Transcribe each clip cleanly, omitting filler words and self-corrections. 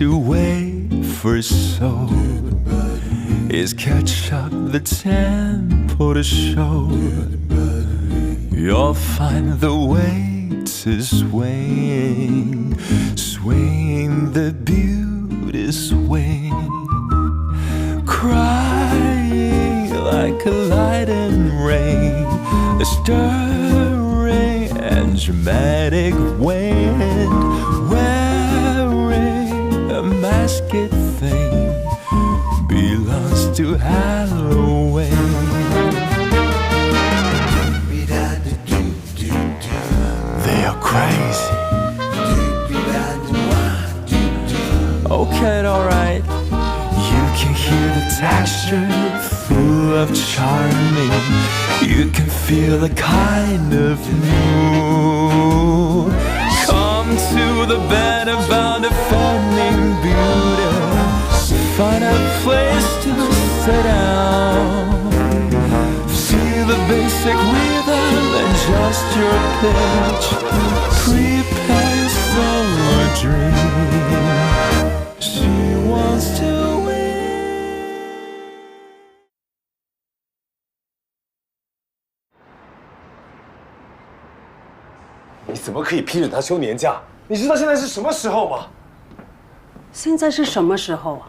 to wait for so is catch up the tempo to show. You'll find the weight is swaying, swaying the beauty swing, crying like a light and rain, a stirring and dramatic wind, wearing a masked thing, belongs to Halloween. They are crazy. Okay, alright. You can hear the texture full of charming. You can feel the kind of mood. Come to the bed about defending beauty. Find a place to sit down. Feel the basic rhythm and just your pitch. Prepare yourself a dream. She wants to win. 你怎么可以批准他休年假？你知道现在是什么时候吗？现在是什么时候啊？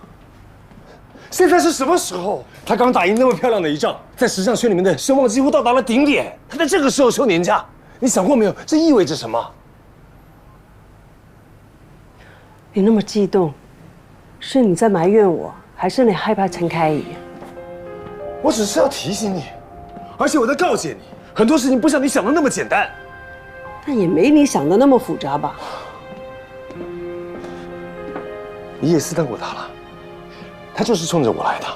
现在是什么时候？他刚打赢那么漂亮的一仗，在时尚圈里面的声望几乎到达了顶点。他在这个时候休年假，你想过没有？这意味着什么？你那么激动，是你在埋怨我，还是你害怕陈开怡？我只是要提醒你，而且我在告诫你，很多事情不像你想的那么简单。但也没你想的那么复杂吧？你也试探过他了，他就是冲着我来的，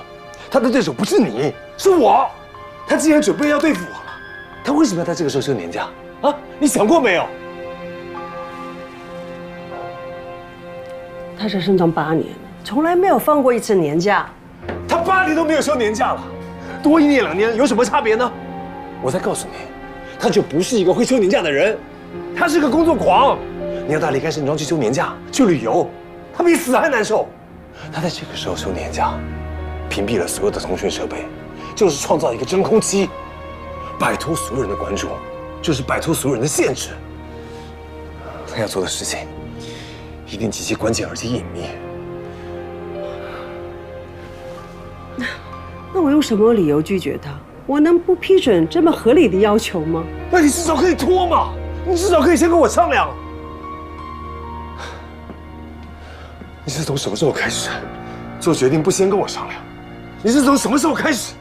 他的对手不是你，是我。他既然准备要对付我了，他为什么要在这个时候休年假啊？你想过没有？他是身长8年，从来没有放过一次年假。他8年都没有休年假了，多1年2年有什么差别呢？我再告诉你，他就不是一个会休年假的人，他是个工作狂。你要他离开盛庄去休年假去旅游，他比死还难受。他在这个时候休年假，屏蔽了所有的通讯设备，就是创造一个真空期，摆脱所有人的关注，就是摆脱所有人的限制。他要做的事情，一定极其关键而且隐秘。那我用什么理由拒绝他？我能不批准这么合理的要求吗？那你至少可以拖嘛，你至少可以先跟我商量。你是从什么时候开始做决定不先跟我商量？你是从什么时候开始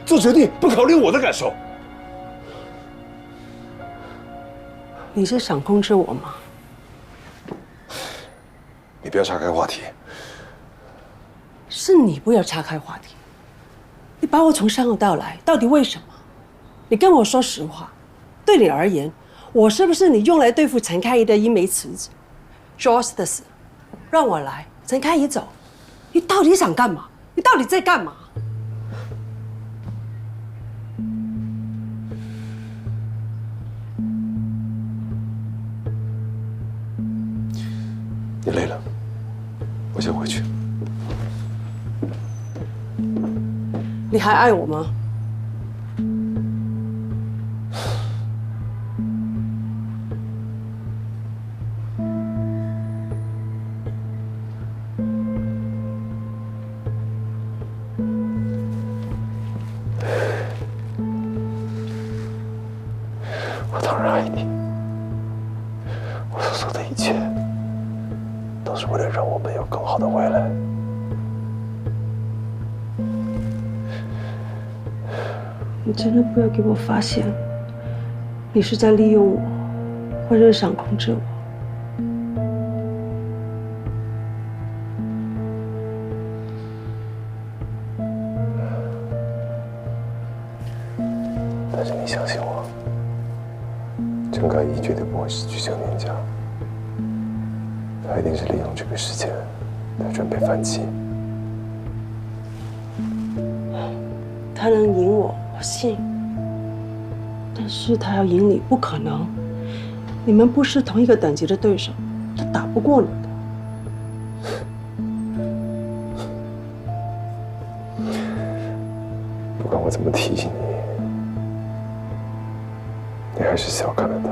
做决定不考虑我的感受？你是想控制我吗？你不要岔开话题。是你不要岔开话题。你把我从上澳到来，到底为什么？你跟我说实话，对你而言，我是不是你用来对付陈开怡的一枚棋子 ？Joyce 的死，让我来，陈开怡走，你到底想干嘛？你到底在干嘛？你累了，我先回去。你还爱我吗？我当然爱你，我所做的一切都是为了让我们有更好的未来。你真的不要给我发现，你是在利用我，或者想控制我。但是你相信我，陈开怡绝对不会失去休年假，他一定是利用这个时间来准备反击。他能赢我，我信。但是他要赢你，不可能。你们不是同一个等级的对手，他打不过你的。不管我怎么提醒你，你还是小看了他。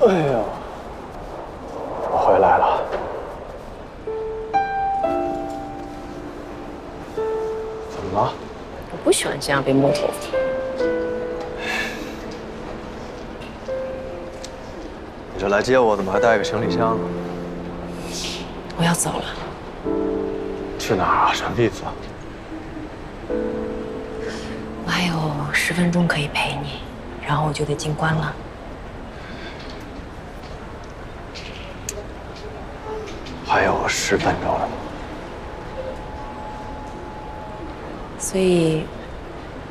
哎呀，我回来了。怎么了？我不喜欢这样被摸头发。你这来接我，怎么还带个行李箱呢？我要走了。去哪儿啊？什么意思啊？我还有10分钟可以陪你，然后我就得进关了。还有10分钟了。所以，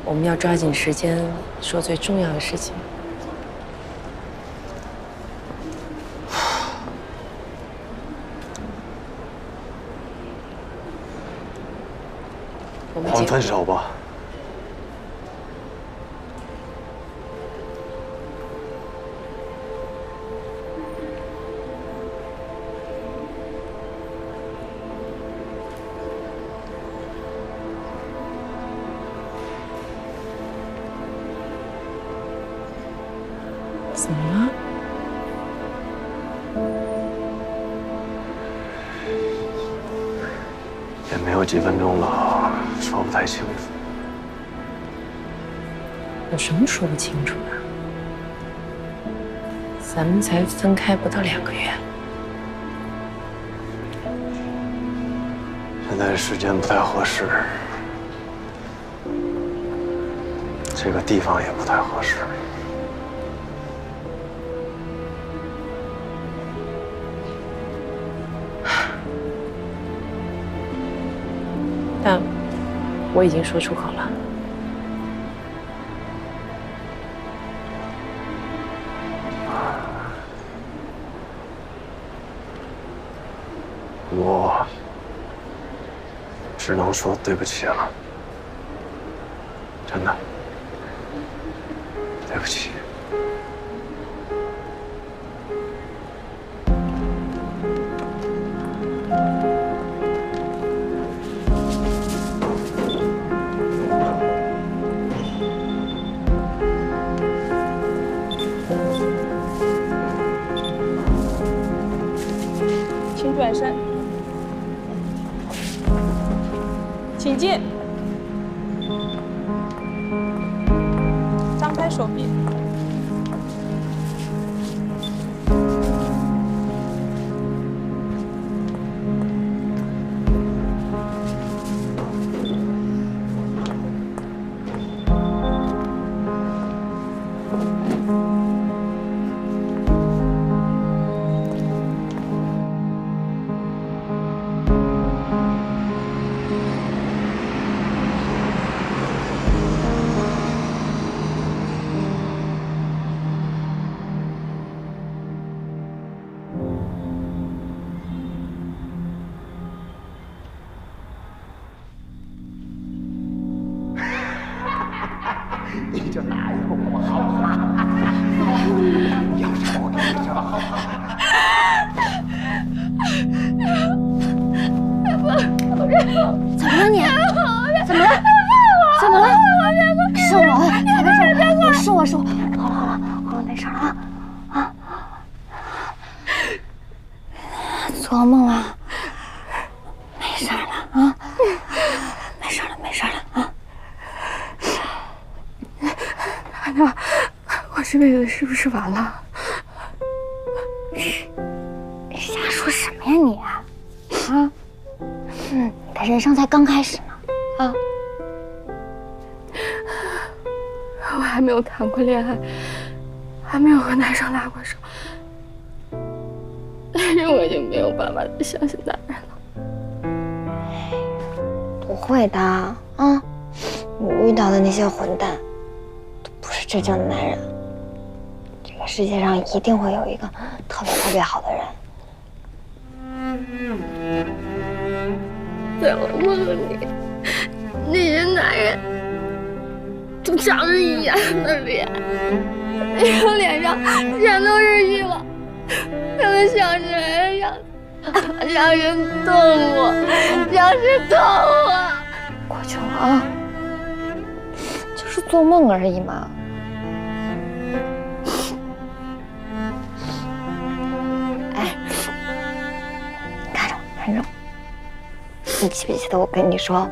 我们要抓紧时间说最重要的事情。我们我们分手吧。怎么了？也没有几分钟了，说不太清楚。有什么说不清楚的？咱们才分开不到2个月。现在时间不太合适，这个地方也不太合适。但我已经说出口了。我只能说对不起了，真的，对不起。请转身，请进，张开手臂，做噩梦了？没事了啊，没事了，没事了啊。大娘，我这辈子是不是完了？你瞎说什么呀你？啊？你的人生才刚开始呢，啊！我还没有谈过恋爱，还没有和男生拉过手，但是我已经没有办法再相信男人了。不会的啊，你遇到的那些混蛋，都不是真正的男人。这个世界上一定会有一个特别特别好的人。在我梦里，那些男人都长着一样的脸，那张脸上全都是欲望，他们像是人一样，像是动物，像是动物。过去了啊，就是做梦而已嘛。哎，看着我，看着我。你记不记得我跟你说，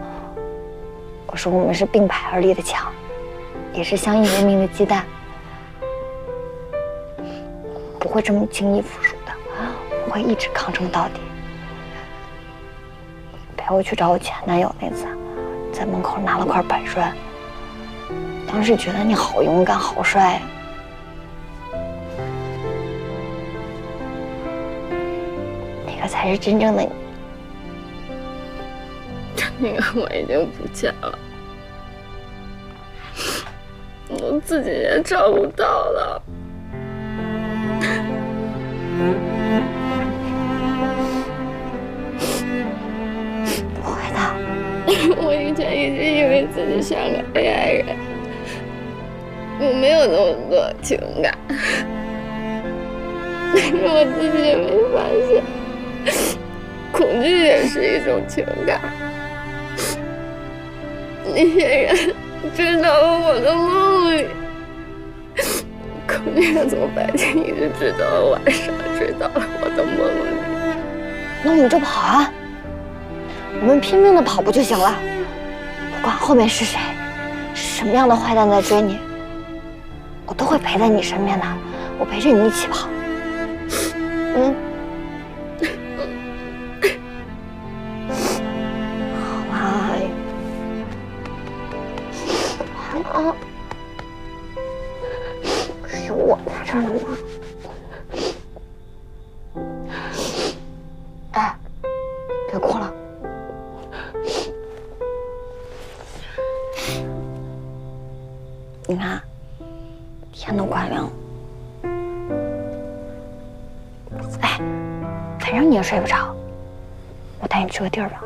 我说我们是并排而立的墙，也是相依为命的鸡蛋，不会这么轻易服输的，我会一直抗争到底。陪我去找我前男友那次，在门口拿了块板砖，当时觉得你好勇敢，好帅呀。那个才是真正的你。那个我已经不见了，我自己也找不到了。不会的，我以前一直以为自己像个 AI 人，我没有那么多情感，但是我自己也没发现，恐惧也是一种情感。那些人知道了我的梦里，恐惧的从白天一直知道了晚上，知道了我的梦里。那我们就跑啊！我们拼命的跑步就行了，不管后面是谁，什么样的坏蛋在追你，我都会陪在你身边的，我陪着你一起跑。好啊，是我在这儿呢。哎，别哭了。你看，天都快亮了。哎，反正你也睡不着，我带你去个地儿吧。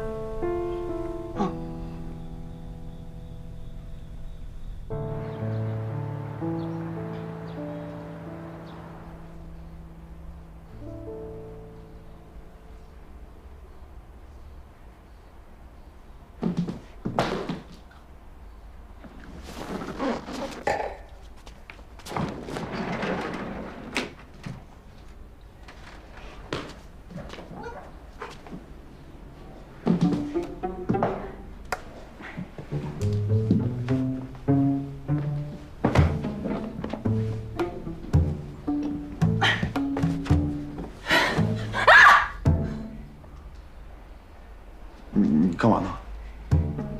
你干嘛呢？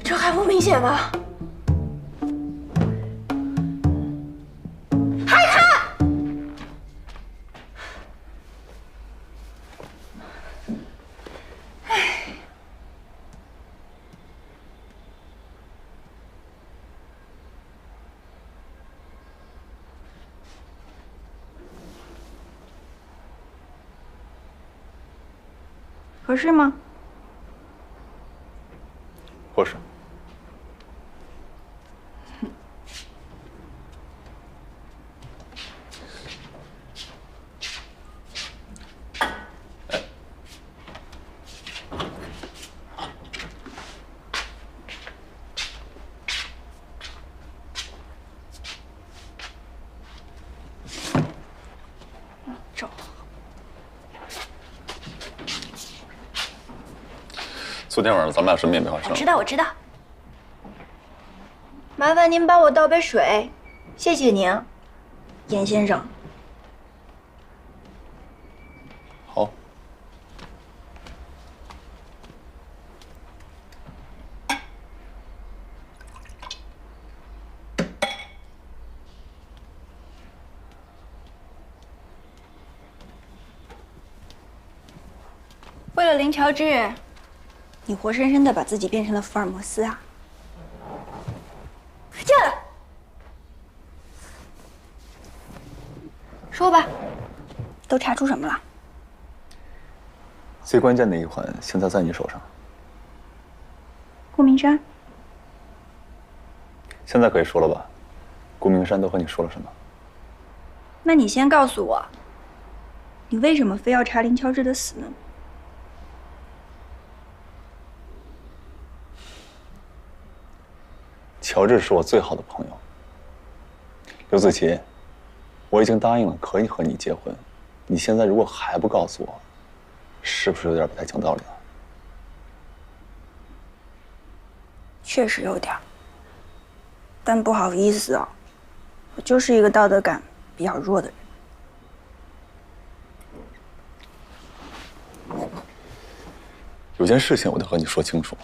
这还不明显吗？合适吗？合适。走。昨天晚上咱们俩什么也没发生。我知道，我知道。麻烦您帮我倒杯水，谢谢您，严先生。好。为了林乔治，你活生生的把自己变成了福尔摩斯啊！进来，说吧，都查出什么了？最关键的一环现在在你手上。顾明山，现在可以说了吧？顾明山都和你说了什么？那你先告诉我，你为什么非要查林乔治的死呢？乔治是我最好的朋友。刘子琪，我已经答应了可以和你结婚，你现在如果还不告诉我，是不是有点不太讲道理了？确实有点，但不好意思啊，我就是一个道德感比较弱的人。有件事情我得和你说清楚。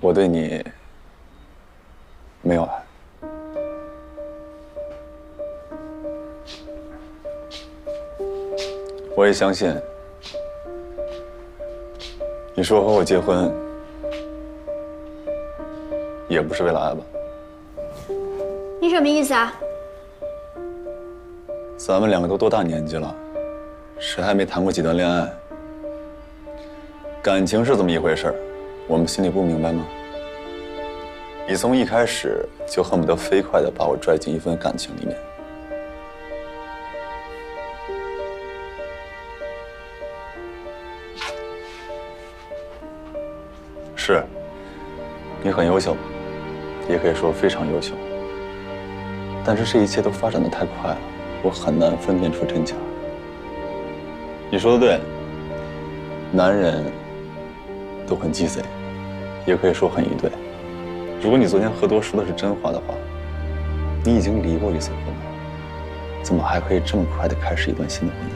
我对你没有爱。我也相信，你说和我结婚，也不是为了爱吧？你什么意思啊？咱们两个都多大年纪了，谁还没谈过几段恋爱？感情是这么一回事儿，我们心里不明白吗？你从一开始就恨不得飞快地把我拽进一份感情里面。是，你很优秀，也可以说非常优秀。但是这一切都发展得太快了，我很难分辨出真假。你说的对，男人都很鸡贼，也可以说很愚钝。如果你昨天喝多说的是真话的话，你已经离过一次婚了，怎么还可以这么快地开始一段新的婚姻？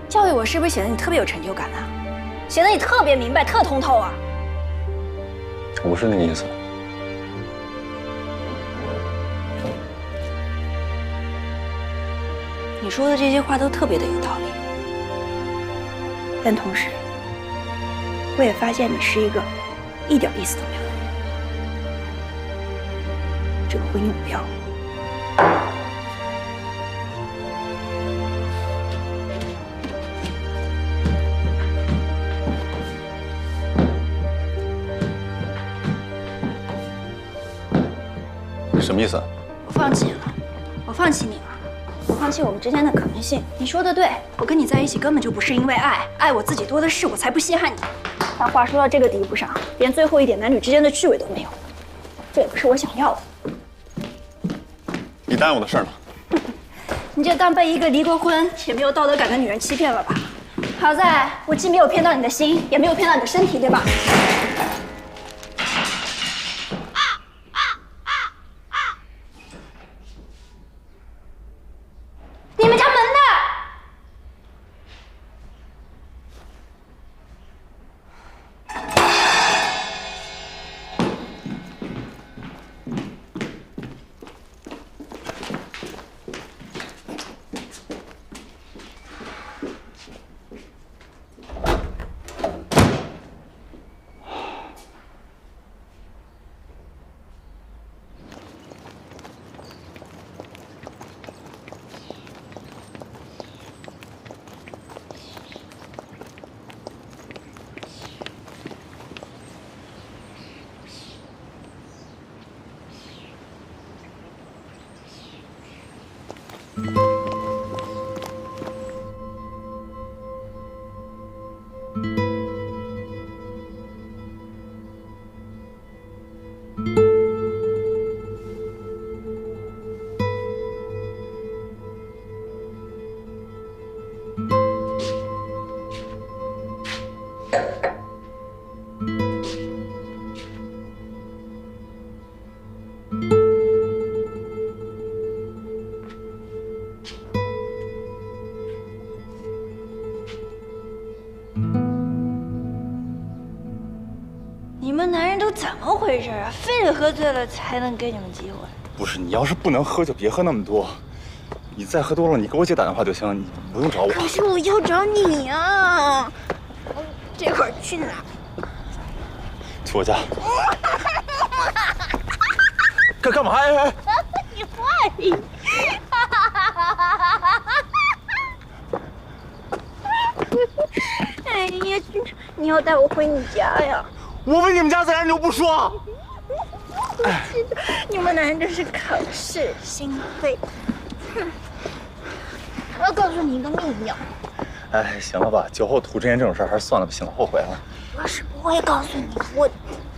教育我是不是显得你特别有成就感啊？显得你特别明白、特通透啊？我不是那个意思。你说的这些话都特别的有道理，但同时，我也发现你是一个一点意思都没有的人。这个婚姻目标，什么意思啊？我放弃了，我放弃你了。我放弃我们之间的可能性。你说的对，我跟你在一起根本就不是因为爱，爱我自己多的是，我才不稀罕你。但话说到这个地步上，连最后一点男女之间的趣味都没有，这也不是我想要的。你答应我的事儿呢？你就当被一个离过婚也没有道德感的女人欺骗了吧？好在我既没有骗到你的心，也没有骗到你的身体，对吧？你们家门呢？怎么回事啊？非得喝醉了才能给你们机会？不是，你要是不能喝就别喝那么多，你再喝多了，你给我姐打电话就行，你不用找我。可是我要找你啊！这会儿去哪？去我家。干嘛呀？你坏！哎呀，你要带我回你家呀？我问你们家在哪，你又不说。你们男人真是口是心非。哼！我要告诉你一个秘密。哎，行了吧，酒后吐真言这种事儿还是算了吧，行了，后悔了。我是不会告诉你，我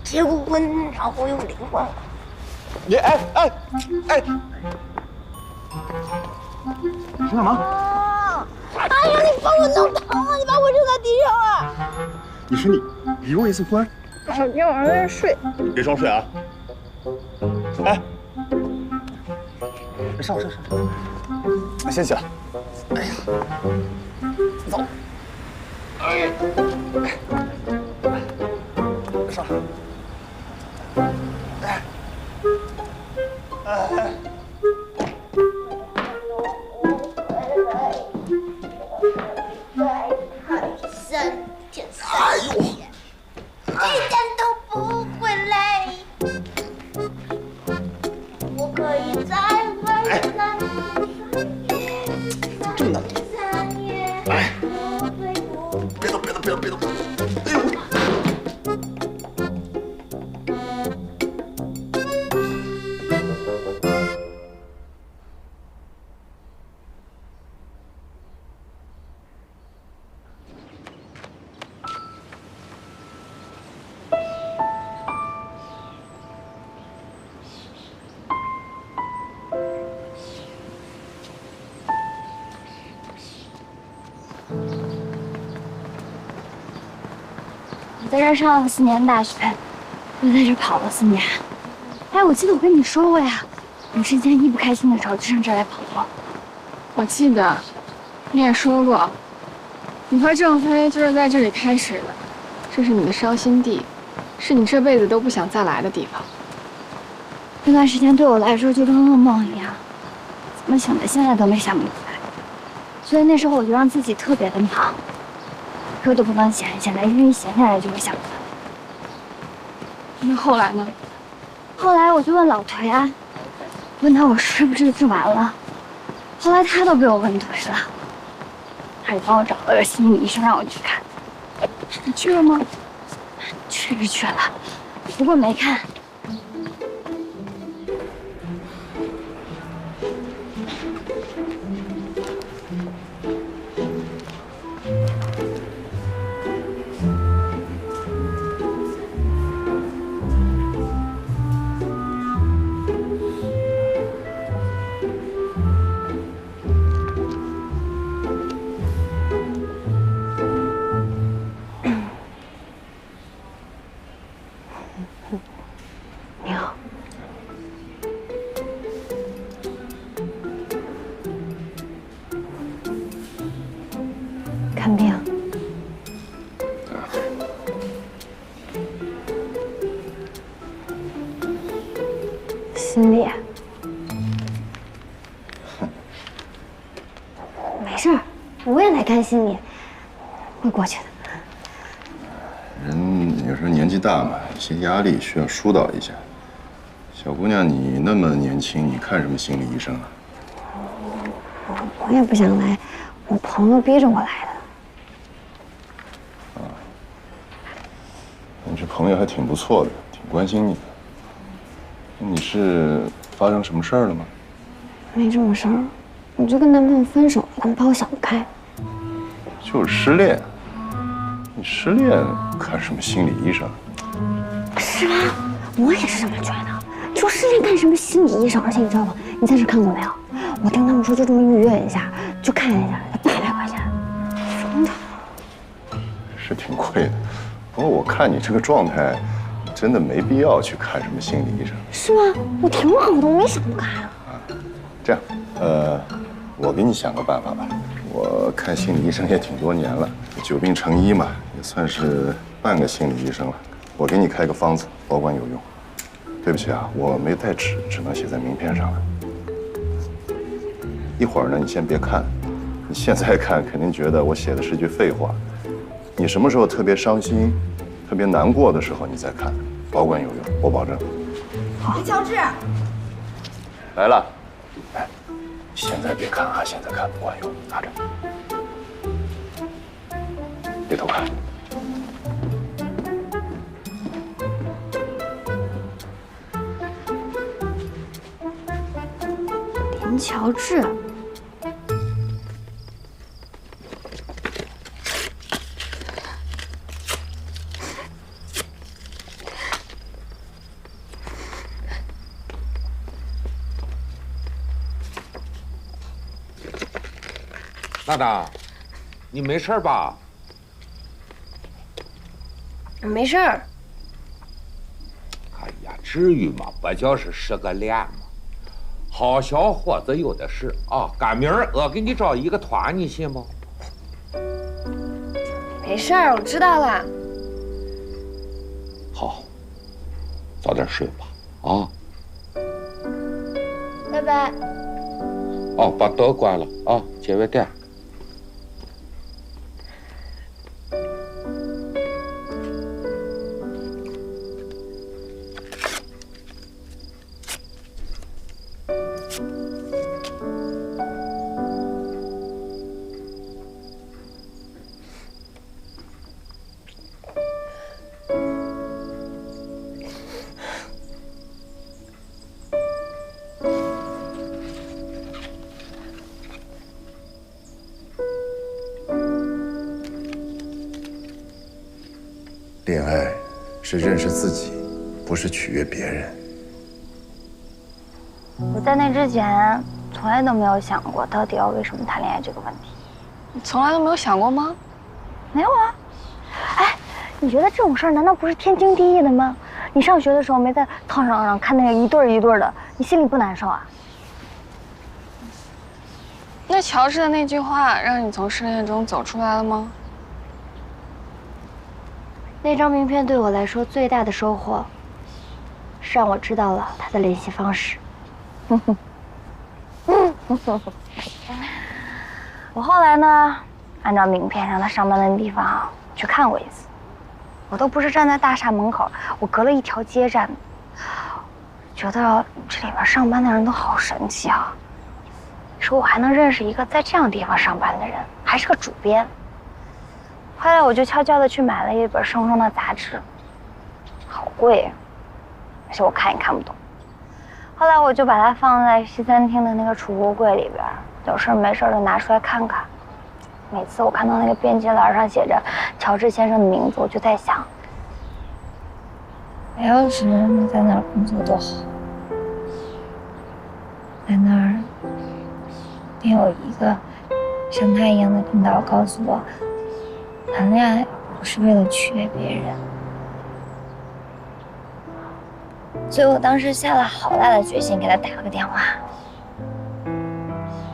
结过婚，然后我又离婚了。你哎！你干嘛？哎呀，你把我弄疼了，你把我扔在地上了。你说你离过一次婚？我今天晚上在这睡。别装睡啊！哎，上，先起来。哎呀，走。哎，上。哎呦！一点都不会累，我可以在未来这么难读。哎，别动！哎呦！我在这儿上了4年大学，又在这跑了4年。哎，我记得我跟你说过呀，你之前一不开心的时候就上这儿来跑步。我记得，你也说过，你和郑飞就是在这里开始的，这是你的伤心地，是你这辈子都不想再来的地方。那段时间对我来说就跟噩梦一样，怎么想的现在都没想明白。所以那时候我就让自己特别的忙，歌都不能闲下来，因为一闲下来就会想他。那后来呢？后来我就问老颓啊，问他我是不是治完了。后来他都被我问颓了，他也帮我找了个心理医生让我去看。你去了吗？去是去了，不过没看。你好，看病。心里。没事儿，我也来看心理，会过去的。人有时候年纪大嘛，一些压力需要疏导一下。小姑娘，你那么年轻，你看什么心理医生啊？我也不想来，我朋友逼着我来的。你这朋友还挺不错的，挺关心你的。你是发生什么事儿了吗？没什么事儿，我就跟男朋友分手了，他们把我想不开。就是失恋。你失恋看什么心理医生？是吧？我也是这么觉得。就失恋看什么心理医生？而且你知道吗？你在这看过没有？我听他们说，就这么预约一下，就看一下，才800块钱，疯了。是挺贵的，不过我看你这个状态，真的没必要去看什么心理医生。是吗？我挺好的，我没想不开啊。这样，我给你想个办法吧。我看心理医生也挺多年了，久病成医嘛，也算是半个心理医生了。我给你开个方子，保管有用。对不起啊，我没带纸，只能写在名片上了。一会儿呢，你先别看，你现在看肯定觉得我写的是句废话。你什么时候特别伤心、特别难过的时候，你再看，保管有用，我保证。好，乔治，来了，哎，现在别看啊，现在看不管用，拿着，别偷看。林乔治，娜娜，你没事吧？没事儿。哎呀，至于吗？不就是失个恋吗？好小伙子有的是啊！赶明儿我给你找一个团，你信不？没事儿，我知道了。好，早点睡吧，啊！拜拜。哦，把灯关了啊，节约电。恋爱是认识自己，不是取悦别人。我在那之前从来都没有想过到底要为什么谈恋爱这个问题。你从来都没有想过吗？没有啊。哎，你觉得这种事儿难道不是天经地义的吗？你上学的时候没在操场上看那个一对儿一对儿的，你心里不难受啊？那乔治的那句话让你从失恋中走出来了吗？那张名片对我来说最大的收获，是让我知道了他的联系方式。我后来呢，按照名片上他上班的地方去看过一次。我都不是站在大厦门口，我隔了一条街站。觉得这里边上班的人都好神奇啊！说我还能认识一个在这样地方上班的人，还是个主编。后来我就悄悄地去买了一本生生的杂志，好贵，而且我看也看不懂。后来我就把它放在西餐厅的那个储物柜里边，有事没事就拿出来看看。每次我看到那个编辑栏上写着乔治先生的名字，我就在想，我要是能在那儿工作多好，在那儿得有一个像他一样的领导告诉我，谈恋爱不是为了取悦别人。所以我当时下了好大的决心，给他打了个电话，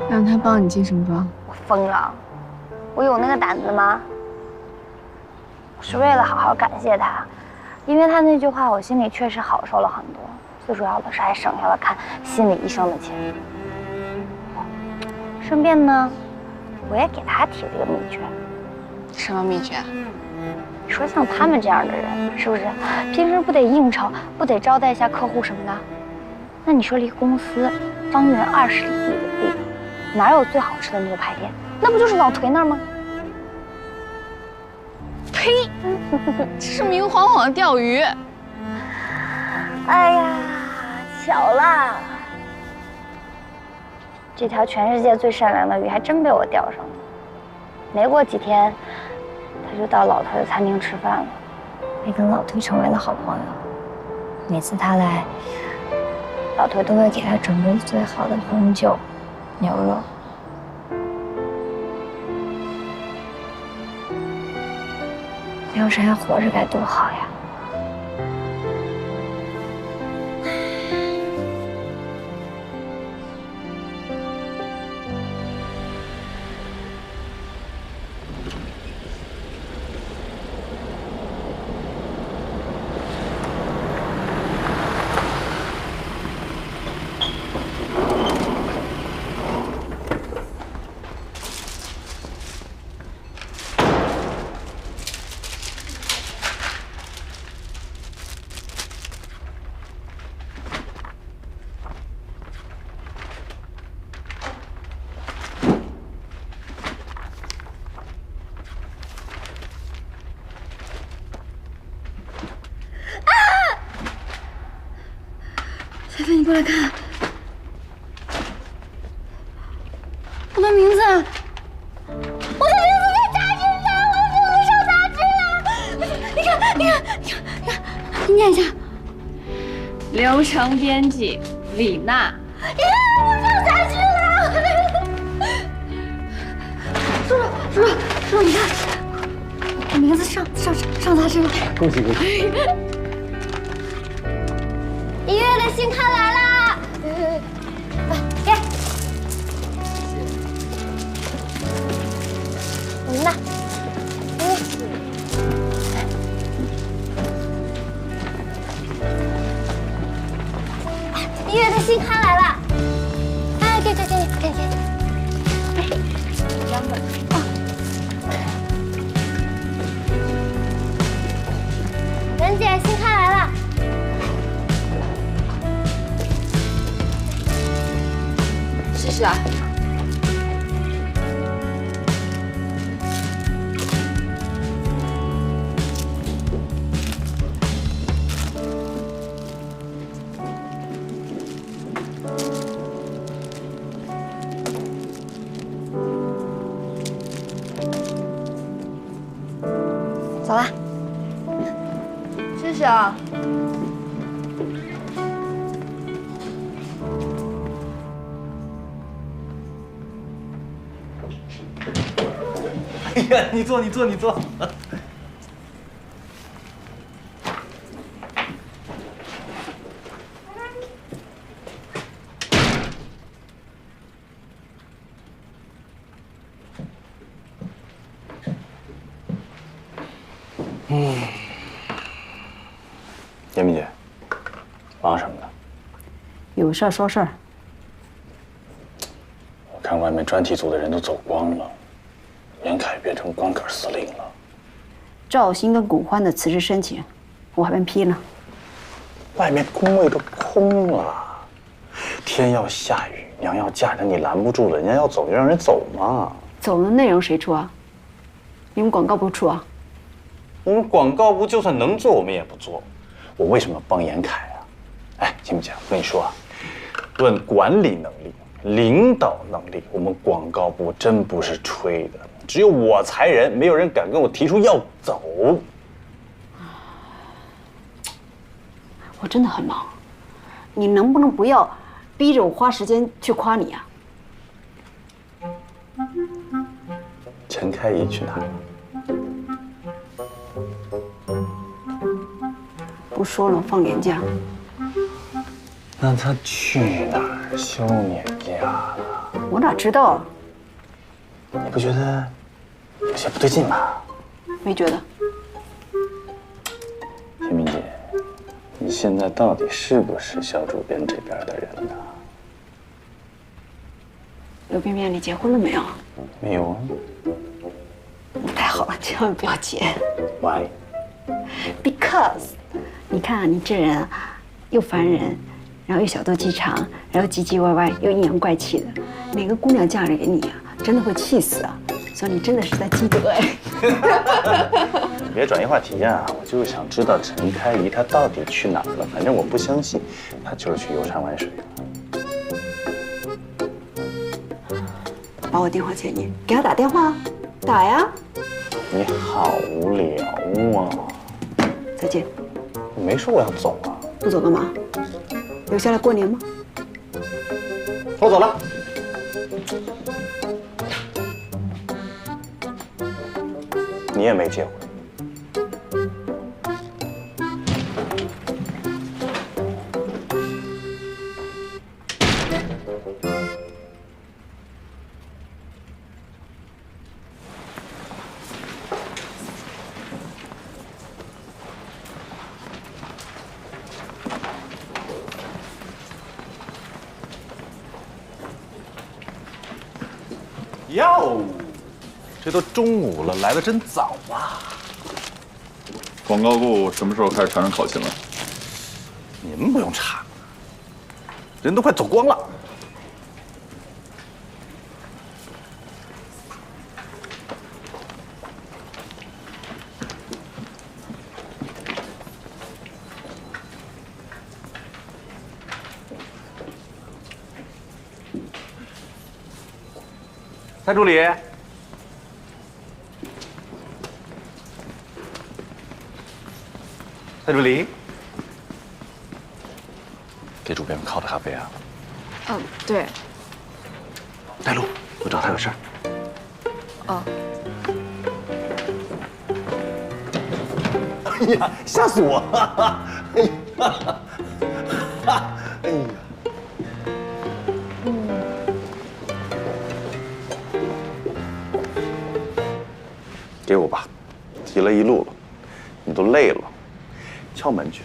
让他帮你进什么妆？我疯了，我有那个胆子吗？我是为了好好感谢他，因为他那句话，我心里确实好受了很多。最主要的是还省下了看心理医生的钱。顺便呢，我也给他提了一个秘诀。什么秘诀？你说像他们这样的人，是不是平时不得应酬，不得招待一下客户什么的？那你说离公司方圆20里地的地方，哪有最好吃的牛排店？那不就是老颓那儿吗？呸！这是明晃晃的钓鱼。哎呀，巧了，这条全世界最善良的鱼还真被我钓上了。没过几天，他就到老颓的餐厅吃饭了，也跟老颓成为了好朋友。每次他来，老颓都会给他准备最好的红酒、牛肉。要是还活着该多好呀！你过来看，我的名字，我的名字在杂志上，我的名字上杂志了。你看，你念一下。流程编辑李娜。我上杂志了。叔叔，你看，我名字上杂志了。恭喜恭喜！1月的新刊来啦！给，你们的。1月的新刊来了！哎，给，2本。文姐，新刊来了。试试啊。走啦。试试啊。哎呀，你坐。严明姐，忙什么呢？有事儿说事儿。我看外面专题组的人都走光了，严凯变成光杆司令了。赵鑫跟巩欢的辞职申请，我还没批呢。外面工位都空了，天要下雨，娘要嫁人，你拦不住了，人家要走就让人走嘛。走的内容谁出啊？你们广告部出啊？我们广告部就算能做，我们也不做。我为什么要帮严凯啊？哎，金木姐，我跟你说啊，论管理能力、领导能力，我们广告部真不是吹的。只有我裁人，没有人敢跟我提出要走。我真的很忙，你能不能不要逼着我花时间去夸你啊？陈开怡去哪儿了？不说了，放年假。那他去哪儿休年假了？我哪知道啊？你不觉得有些不对劲吗？没觉得。秦明姐，你现在到底是不是肖主编这边的人呢？刘边边，你结婚了没有？没有啊。太好了，千万不要结。Why？ Because， 你看啊，你这人啊，又烦人，然后又小肚鸡肠，然后唧唧歪歪，又阴阳怪气的，哪个姑娘嫁给你啊，真的会气死啊！所以你真的是在积德哎。你别转移话题啊！我就是想知道陈开怡她到底去哪儿了。反正我不相信，她就是去游山玩水了。把我电话借你，给他打电话，打呀。你好无聊啊！再见。我没说我要走啊。不走干嘛？留下来过年吗？我走了。你也没结婚。哟，这都中午了，来的真早啊！广告部什么时候开始查人考勤了？你们不用查，人都快走光了。蔡助理。蔡助理，给主编们泡的咖啡啊。嗯，对。带路，我找他有事儿。哦。哎呀，吓死我了！哎呀，哎呀。给我吧，提了一路了，你都累了，敲门去。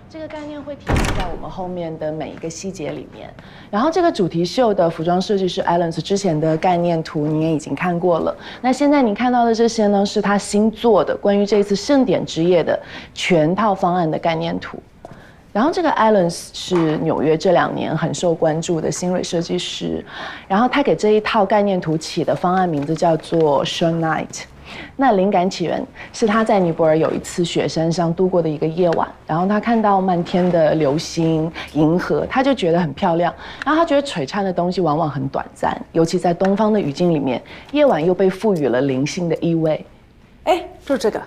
这个概念会体现在我们后面的每一个细节里面。然后这个主题秀的服装设计师 Allen's 之前的概念图你也已经看过了。那现在你看到的这些呢，是他新做的关于这次盛典之夜的全套方案的概念图。然后这个 Allen's 是纽约这2年很受关注的新锐设计师，然后他给这一套概念图起的方案名字叫做 Show Night。那灵感起源是他在尼泊尔有一次雪山上度过的一个夜晚，然后他看到漫天的流星、银河，他就觉得很漂亮。然后他觉得璀璨的东西往往很短暂，尤其在东方的语境里面，夜晚又被赋予了灵性的意味。哎，就这个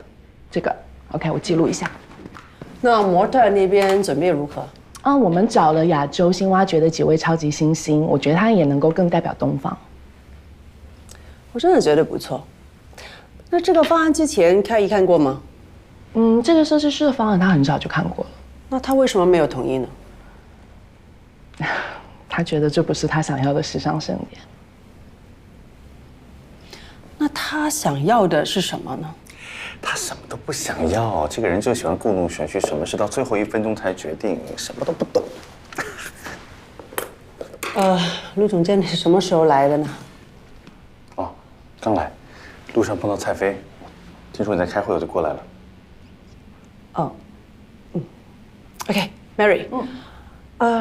，OK， 我记录一下。那模特那边准备如何？我们找了亚洲新挖掘的几位超级新星，我觉得他也能够更代表东方。我真的觉得不错。那这个方案之前看过吗？这个设计师的方案他很早就看过了。那他为什么没有同意呢？他觉得这不是他想要的时尚盛典。那他想要的是什么呢？他什么都不想要，这个人就喜欢故弄玄虚，什么事到最后1分钟才决定，什么都不懂。陆总监，你是什么时候来的呢？哦，刚来，路上碰到蔡飞，听说你在开会，我就过来了。哦，OK，Mary，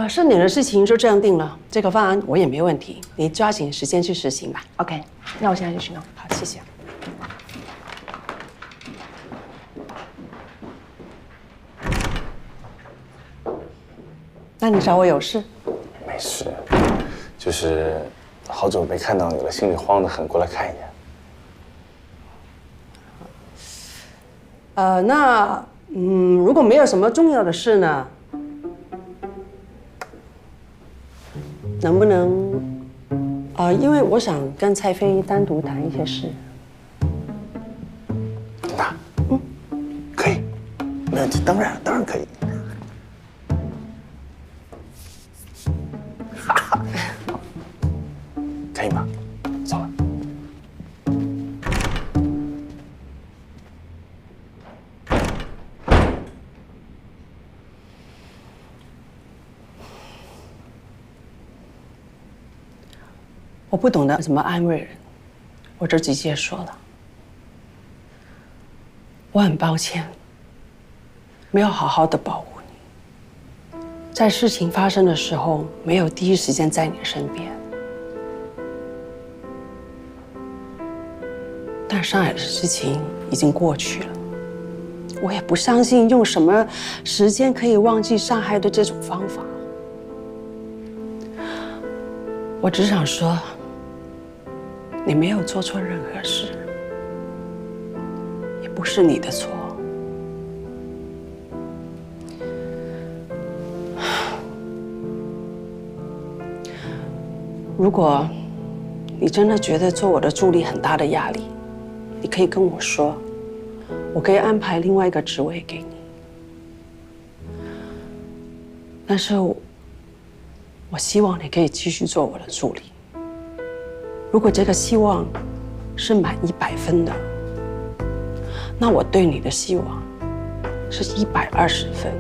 盛典的事情就这样定了，这个方案我也没问题，你抓紧时间去实行吧。OK， 那我现在就去弄。好，谢谢。那你找我有事？没事，就是好久没看到你了，心里慌得很，过来看一眼。如果没有什么重要的事呢，能不能因为我想跟蔡飞单独谈一些事。那可以，没问题，当然可以。可以吗？走了。我不懂得怎么安慰人，我就直接说了。我很抱歉，没有好好的保护你，在事情发生的时候没有第一时间在你身边。但上海的事情已经过去了，我也不相信用什么时间可以忘记上海的这种方法。我只想说，你没有做错任何事，也不是你的错。如果你真的觉得做我的助理很大的压力，你可以跟我说，我可以安排另外一个职位给你。但是我希望你可以继续做我的助理。如果这个希望是满100分的，那我对你的希望是120分。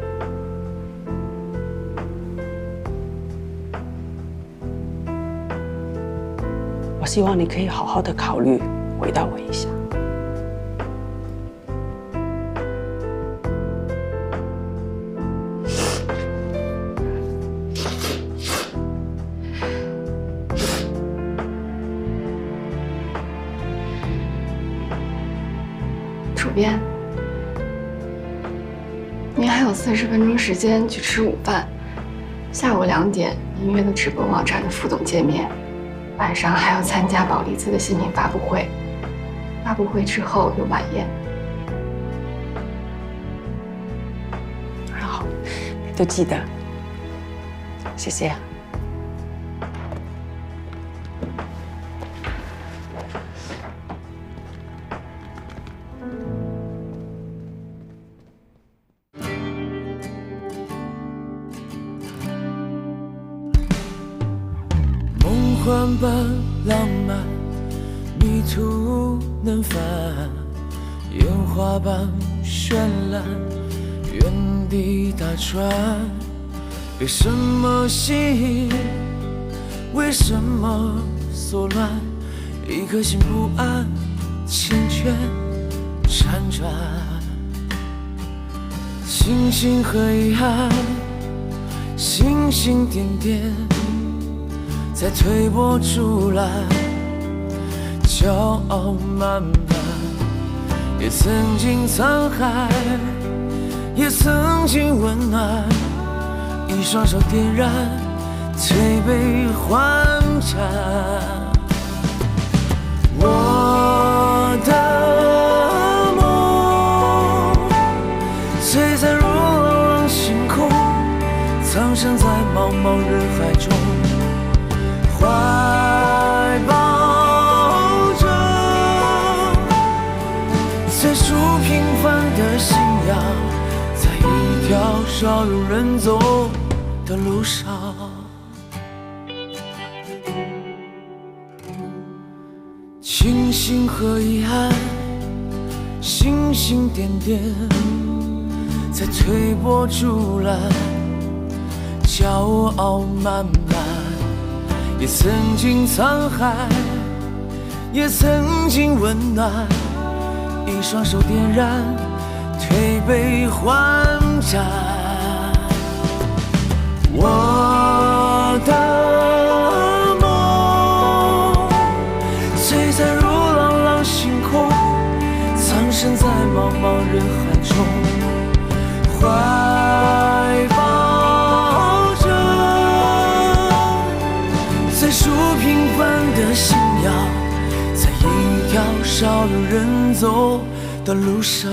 我希望你可以好好的考虑，回答我一下。主编，您还有40分钟时间去吃午饭，下午2点音乐的直播网站的副总见面，晚上还要参加宝丽兹的新品发布会，发布会之后有晚宴。好，都记得，谢谢。梦幻般浪漫，迷途能返，烟花般绚烂，原地打转。被什么吸引？为什么所乱？一颗心不安，缱绻辗转。星星和遗憾，星星点点。在推波助澜，骄傲慢慢，也曾经沧海，也曾经温暖，一双手点燃，推杯换盏。我的梦，璀璨如朗朗星空，藏身在茫茫人海中。怀抱着最初平凡的信仰，在一条少有人走的路上。庆幸和遗憾，星星点点，在推波助澜，骄傲慢慢。也曾经沧海，也曾经温暖，一双手点燃，推杯换盏。我的梦，璀璨如朗朗星空，藏身在茫茫人海中，怀抱着最初平凡的信仰，在一条少有人走的路上。